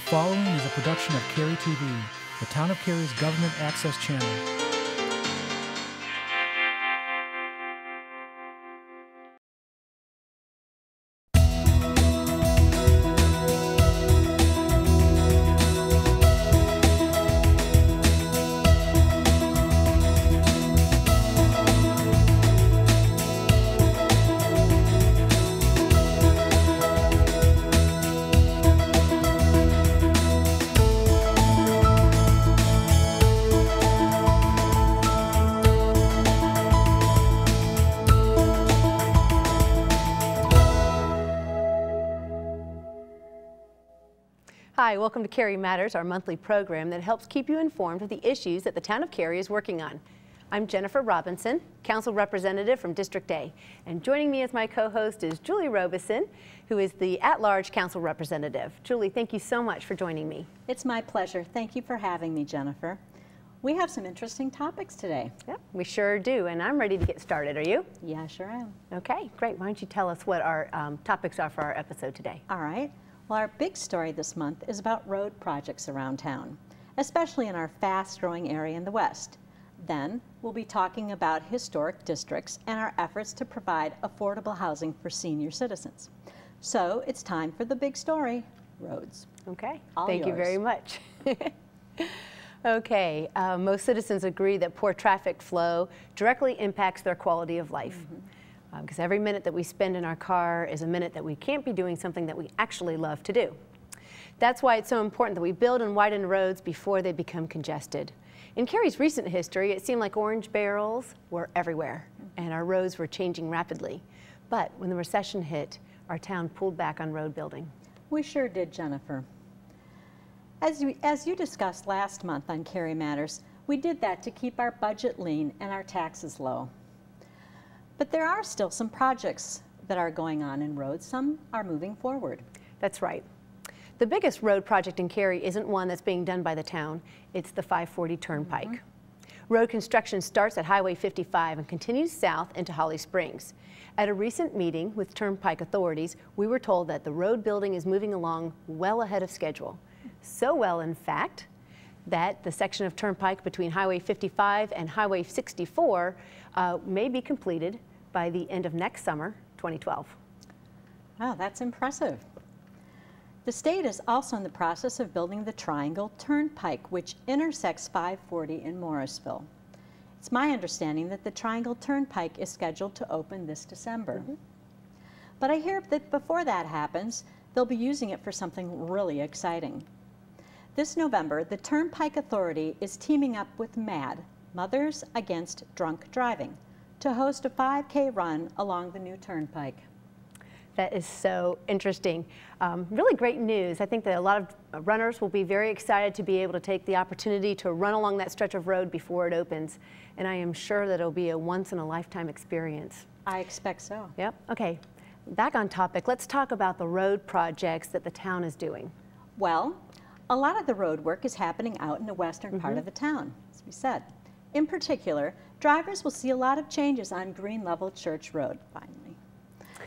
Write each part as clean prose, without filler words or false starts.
following is a production of Cary TV, the Town of Cary's government access channel. Hi, welcome to Cary Matters, our monthly program that helps keep you informed of the issues that the town of Cary is working on. I'm Jennifer Robinson, Council Representative from District A, and joining me as my co-host is Julie Robison, who is the at-large Council Representative. Julie, thank you so much for joining me. It's my pleasure. Thank you for having me, Jennifer. We have some interesting topics today. Yeah, we sure do, and I'm ready to get started. Are you? Yeah, sure am. Okay, great. Why don't you tell us what our topics are for our episode today? All right. Well, our big story this month is about road projects around town, especially in our fast-growing area in the West. Then, we'll be talking about historic districts and our efforts to provide affordable housing for senior citizens. So, it's time for the big story, roads. Okay, All thank you yours. very much. Okay, most citizens agree that poor traffic flow directly impacts their quality of life. Because every minute that we spend in our car is a minute that we can't be doing something that we actually love to do. That's why it's so important that we build and widen roads before they become congested. In Cary's recent history, it seemed like orange barrels were everywhere, and our roads were changing rapidly. But when the recession hit, our town pulled back on road building. We sure did, Jennifer. As you discussed last month on Cary Matters, we did that to keep our budget lean and our taxes low. But there are still some projects that are going on in roads. Some are moving forward. That's right. The biggest road project in Cary isn't one that's being done by the town. It's the 540 Turnpike. Road construction starts at Highway 55 and continues south into Holly Springs. At a recent meeting with Turnpike authorities, we were told that the road building is moving along well ahead of schedule. So well, in fact, that the section of Turnpike between Highway 55 and Highway 64 may be completed by the end of next summer, 2012. Wow, that's impressive. The state is also in the process of building the Triangle Turnpike, which intersects 540 in Morrisville. It's my understanding that the Triangle Turnpike is scheduled to open this December. But I hear that before that happens, they'll be using it for something really exciting. This November, the Turnpike Authority is teaming up with MAD, Mothers Against Drunk Driving, to host a 5K run along the new Turnpike. That is so interesting. Really great news. I think that a lot of runners will be very excited to be able to take the opportunity to run along that stretch of road before it opens. And I am sure that it'll be a once-in-a-lifetime experience. I expect so. Yep. Okay. Back on topic, let's talk about the road projects that the town is doing. Well, a lot of the road work is happening out in the western part of the town, as we said. In particular, drivers will see a lot of changes on Green Level Church Road, finally.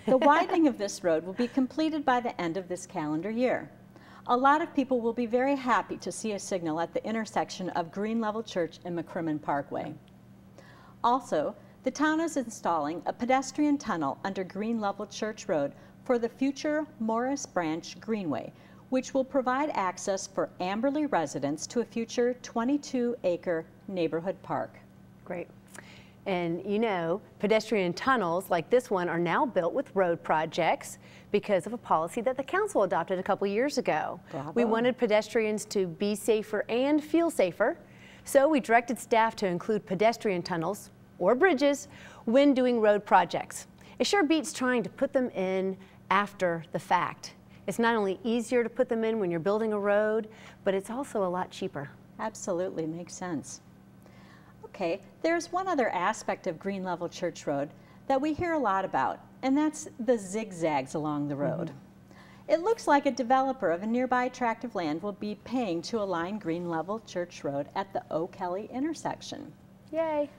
The widening of this road will be completed by the end of this calendar year. A lot of people will be very happy to see a signal at the intersection of Green Level Church and McCrimmon Parkway. Also, the town is installing a pedestrian tunnel under Green Level Church Road for the future Morris Branch Greenway, which will provide access for Amberley residents to a future 22-acre neighborhood park. Great. And you know, pedestrian tunnels like this one are now built with road projects because of a policy that the council adopted a couple years ago. Bravo. We wanted pedestrians to be safer and feel safer, so we directed staff to include pedestrian tunnels or bridges when doing road projects. It sure beats trying to put them in after the fact. It's not only easier to put them in when you're building a road, but it's also a lot cheaper. Absolutely, makes sense. Okay, there's one other aspect of Green Level Church Road that we hear a lot about, and that's the zigzags along the road. It looks like a developer of a nearby tract of land will be paying to align Green Level Church Road at the O'Kelly intersection. Yay!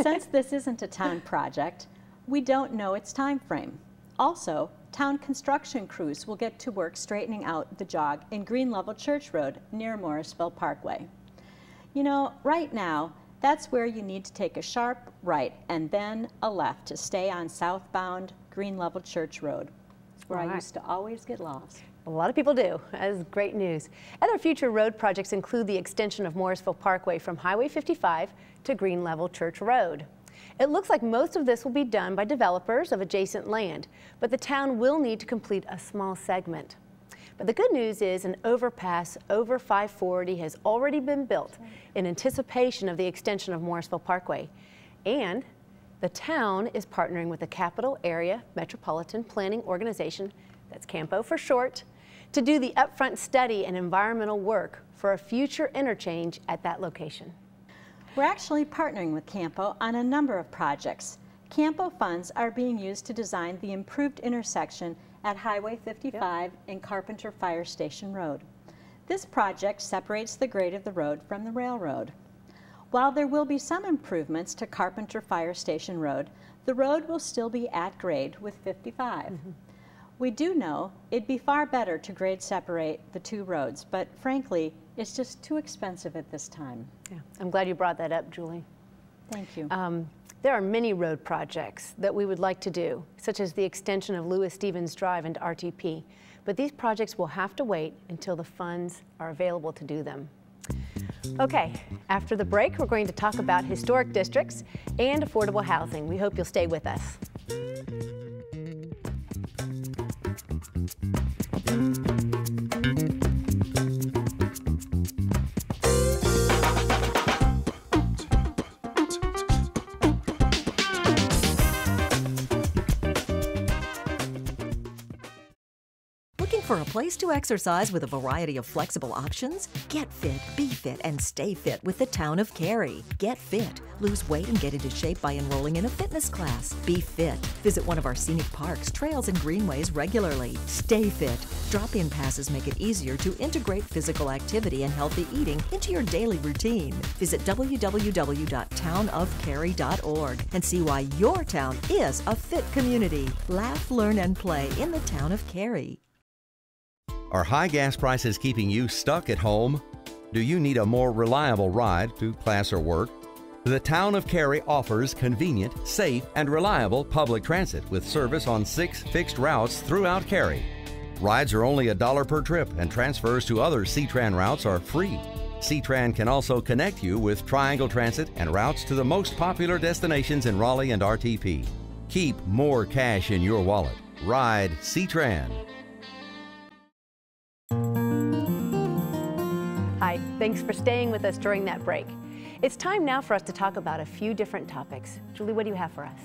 Since this isn't a town project, we don't know its time frame. Also, town construction crews will get to work straightening out the jog in Green Level Church Road near Morrisville Parkway. You know, right now, that's where you need to take a sharp right and then a left to stay on southbound Green Level Church Road. It's where I used to always get lost. A lot of people do. That is great news. Other future road projects include the extension of Morrisville Parkway from Highway 55 to Green Level Church Road. It looks like most of this will be done by developers of adjacent land, but the town will need to complete a small segment. But the good news is an overpass over 540 has already been built in anticipation of the extension of Morrisville Parkway. And the town is partnering with the Capital Area Metropolitan Planning Organization, that's CAMPO for short, to do the upfront study and environmental work for a future interchange at that location. We're actually partnering with CAMPO on a number of projects. CAMPO funds are being used to design the improved intersection at Highway 55 and Carpenter Fire Station Road. This project separates the grade of the road from the railroad. While there will be some improvements to Carpenter Fire Station Road, the road will still be at grade with 55. We do know it'd be far better to grade separate the two roads, but frankly, it's just too expensive at this time. Yeah, I'm glad you brought that up, Julie. Thank you. There are many road projects that we would like to do, such as the extension of Lewis Stevens Drive into RTP, but these projects will have to wait until the funds are available to do them. Okay, after the break, we're going to talk about historic districts and affordable housing. We hope you'll stay with us. For a place to exercise with a variety of flexible options? Get fit, be fit, and stay fit with the town of Cary. Get fit. Lose weight and get into shape by enrolling in a fitness class. Be fit. Visit one of our scenic parks, trails, and greenways regularly. Stay fit. Drop-in passes make it easier to integrate physical activity and healthy eating into your daily routine. Visit www.townofcary.org and see why your town is a fit community. Laugh, learn, and play in the town of Cary. Are high gas prices keeping you stuck at home? Do you need a more reliable ride to class or work? The town of Cary offers convenient, safe, and reliable public transit with service on 6 fixed routes throughout Cary. Rides are only $1 per trip, and transfers to other C-Tran routes are free. C-Tran can also connect you with Triangle Transit and routes to the most popular destinations in Raleigh and RTP. Keep more cash in your wallet. Ride C-Tran. Hi, thanks for staying with us during that break. It's time now for us to talk about a few different topics. Julie, what do you have for us?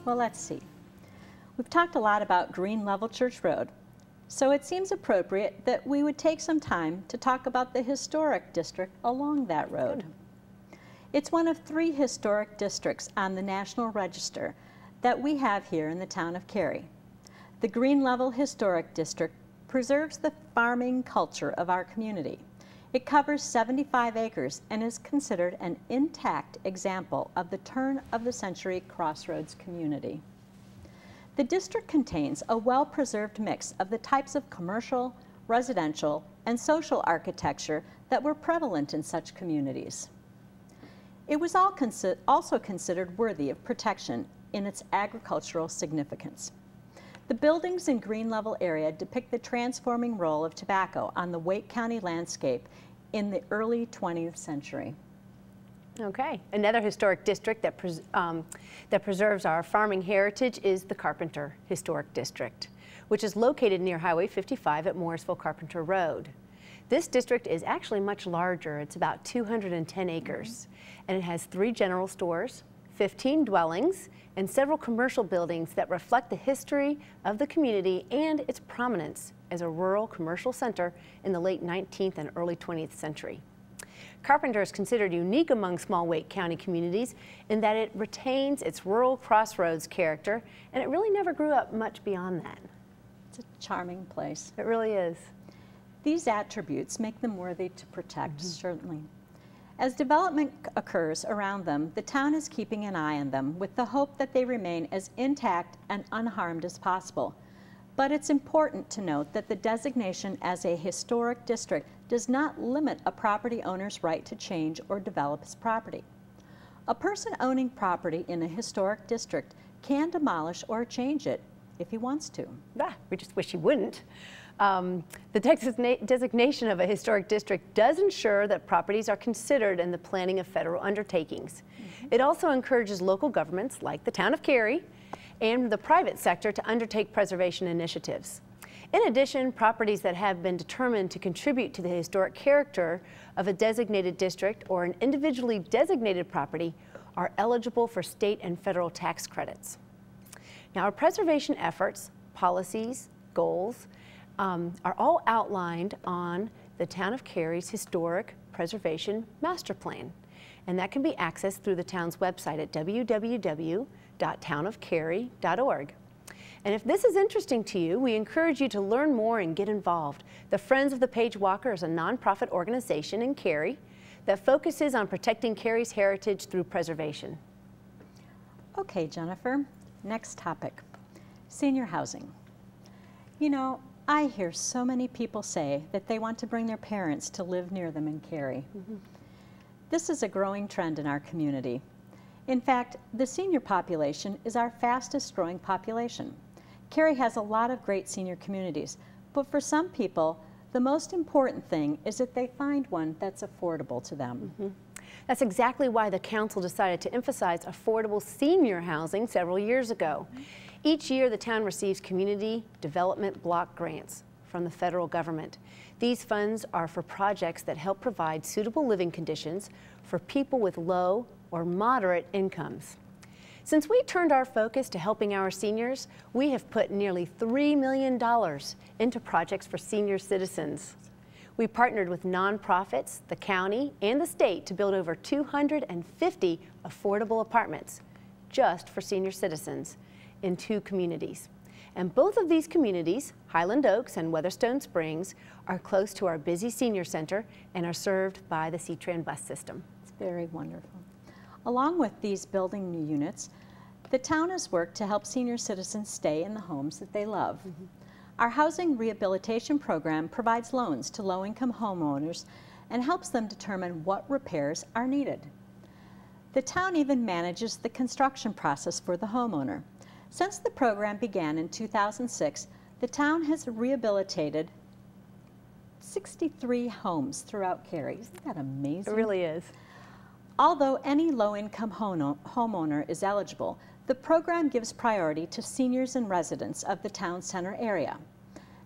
Well, let's see. We've talked a lot about Green Level Church Road, so it seems appropriate that we would take some time to talk about the historic district along that road. Good. It's one of 3 historic districts on the National Register that we have here in the town of Cary. The Green Level Historic District preserves the farming culture of our community. It covers 75 acres and is considered an intact example of the turn-of-the-century crossroads community. The district contains a well-preserved mix of the types of commercial, residential, and social architecture that were prevalent in such communities. It was also considered worthy of protection in its agricultural significance. The buildings in Green Level area depict the transforming role of tobacco on the Wake County landscape in the early 20th century. Okay, another historic district that preserves our farming heritage is the Carpenter Historic District, which is located near Highway 55 at Morrisville Carpenter Road. This district is actually much larger. It's about 210 acres, and it has 3 general stores, 15 dwellings, and several commercial buildings that reflect the history of the community and its prominence as a rural commercial center in the late 19th and early 20th century. Carpenter is considered unique among small Wake County communities in that it retains its rural crossroads character, and it really never grew up much beyond that. It's a charming place. It really is. These attributes make them worthy to protect, certainly. As development occurs around them, the town is keeping an eye on them with the hope that they remain as intact and unharmed as possible. But it's important to note that the designation as a historic district does not limit a property owner's right to change or develop his property. A person owning property in a historic district can demolish or change it if he wants to. We just wish he wouldn't. The designation of a historic district does ensure that properties are considered in the planning of federal undertakings. It also encourages local governments like the town of Cary and the private sector to undertake preservation initiatives. In addition, properties that have been determined to contribute to the historic character of a designated district or an individually designated property are eligible for state and federal tax credits. Now, our preservation efforts, policies, goals are all outlined on the Town of Cary's Historic Preservation Master Plan, and that can be accessed through the town's website at www.townofcary.org. And if this is interesting to you, we encourage you to learn more and get involved. The Friends of the Page Walker is a nonprofit organization in Cary that focuses on protecting Cary's heritage through preservation. Okay, Jennifer, next topic, senior housing. You know, I hear so many people say that they want to bring their parents to live near them in Cary. This is a growing trend in our community. In fact, the senior population is our fastest growing population. Cary has a lot of great senior communities, but for some people, the most important thing is that they find one that's affordable to them. That's exactly why the council decided to emphasize affordable senior housing several years ago. Each year, the town receives community development block grants from the federal government. These funds are for projects that help provide suitable living conditions for people with low or moderate incomes. Since we turned our focus to helping our seniors, we have put nearly $3 million into projects for senior citizens. We partnered with nonprofits, the county, and the state to build over 250 affordable apartments just for senior citizens in 2 communities. And both of these communities, Highland Oaks and Weatherstone Springs, are close to our busy senior center and are served by the C-Tran bus system. It's very wonderful. Along with these building new units, the town has worked to help senior citizens stay in the homes that they love. Our housing rehabilitation program provides loans to low-income homeowners and helps them determine what repairs are needed. The town even manages the construction process for the homeowner. Since the program began in 2006, the town has rehabilitated 63 homes throughout Cary. Isn't that amazing? It really is. Although any low-income homeowner is eligible, the program gives priority to seniors and residents of the town center area.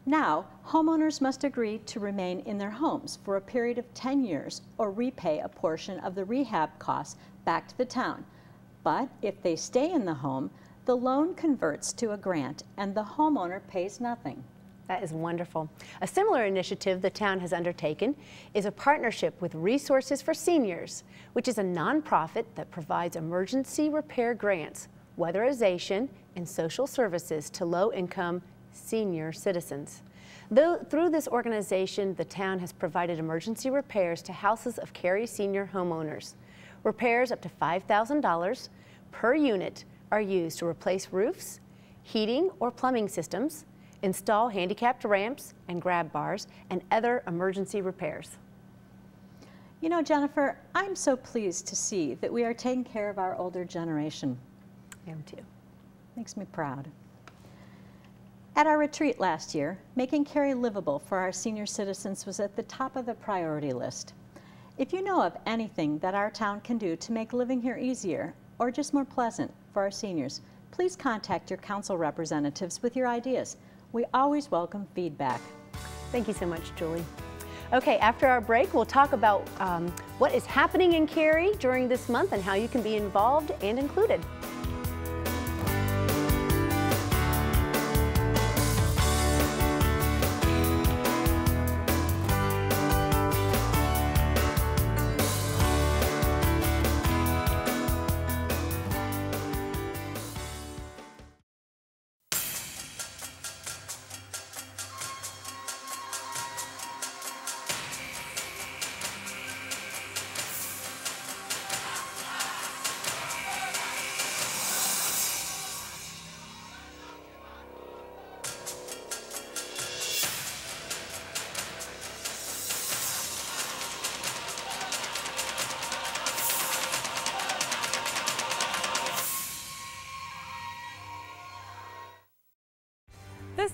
Now, homeowners must agree to remain in their homes for a period of 10 years or repay a portion of the rehab costs back to the town. But if they stay in the home, the loan converts to a grant and the homeowner pays nothing. That is wonderful. A similar initiative the town has undertaken is a partnership with Resources for Seniors, which is a nonprofit that provides emergency repair grants, weatherization, and social services to low-income senior citizens. Through this organization, the town has provided emergency repairs to houses of Cary senior homeowners. Repairs up to $5,000 per unit are used to replace roofs, heating or plumbing systems, install handicapped ramps and grab bars, and other emergency repairs. You know, Jennifer, I'm so pleased to see that we are taking care of our older generation. I am too. Makes me proud. At our retreat last year, making Cary livable for our senior citizens was at the top of the priority list. If you know of anything that our town can do to make living here easier or just more pleasant for our seniors, please contact your council representatives with your ideas. We always welcome feedback. Thank you so much, Julie. Okay, after our break, we'll talk about what is happening in Cary during this month and how you can be involved and included.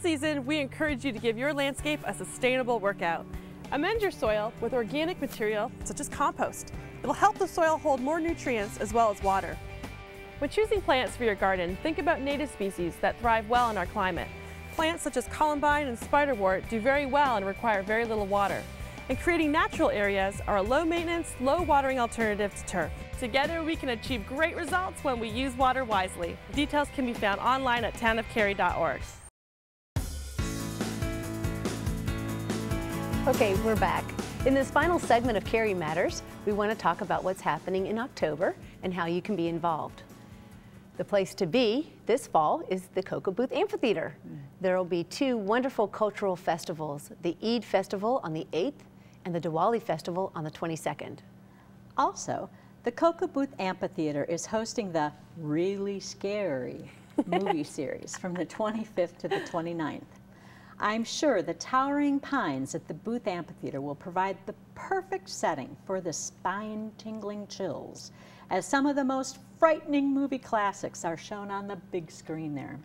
season, we encourage you to give your landscape a sustainable workout. Amend your soil with organic material such as compost. It'll help the soil hold more nutrients as well as water. When choosing plants for your garden, think about native species that thrive well in our climate. Plants such as columbine and spiderwort do very well and require very little water. And creating natural areas are a low-maintenance, low-watering alternative to turf. Together, we can achieve great results when we use water wisely. Details can be found online at townofcary.org. Okay, we're back. In this final segment of Cary Matters, we want to talk about what's happening in October and how you can be involved. The place to be this fall is the Cocoa Booth Amphitheater. There will be two wonderful cultural festivals, the Eid Festival on the 8th and the Diwali Festival on the 22nd. Also, the Cocoa Booth Amphitheater is hosting the Really Scary movie series from the 25th to the 29th. I'm sure the towering pines at the Booth Amphitheater will provide the perfect setting for the spine-tingling chills, as some of the most frightening movie classics are shown on the big screen there.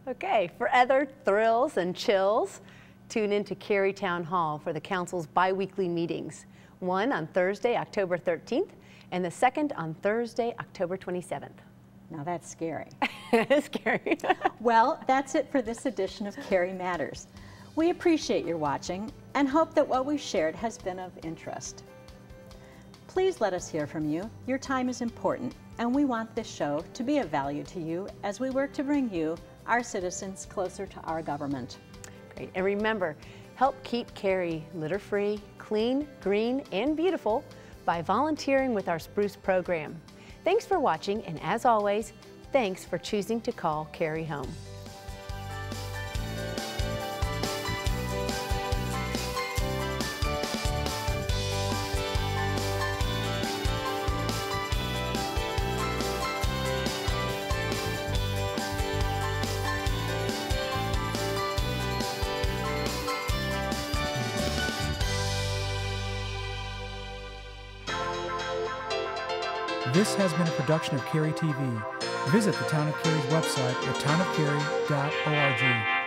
Okay, for other thrills and chills, tune in to Cary Town Hall for the Council's bi-weekly meetings. One on Thursday, October 13th, and the second on Thursday, October 27th. Now that's scary. It's scary. Well, that's it for this edition of Cary Matters. We appreciate your watching and hope that what we shared has been of interest. Please let us hear from you. Your time is important, and we want this show to be of value to you as we work to bring you, our citizens, closer to our government. Great. And remember, help keep Cary litter-free, clean, green, and beautiful by volunteering with our Spruce program. Thanks for watching, and as always, thanks for choosing to call Cary home. This has been a production of Cary TV. Visit the Town of Cary's website at townofcary.org.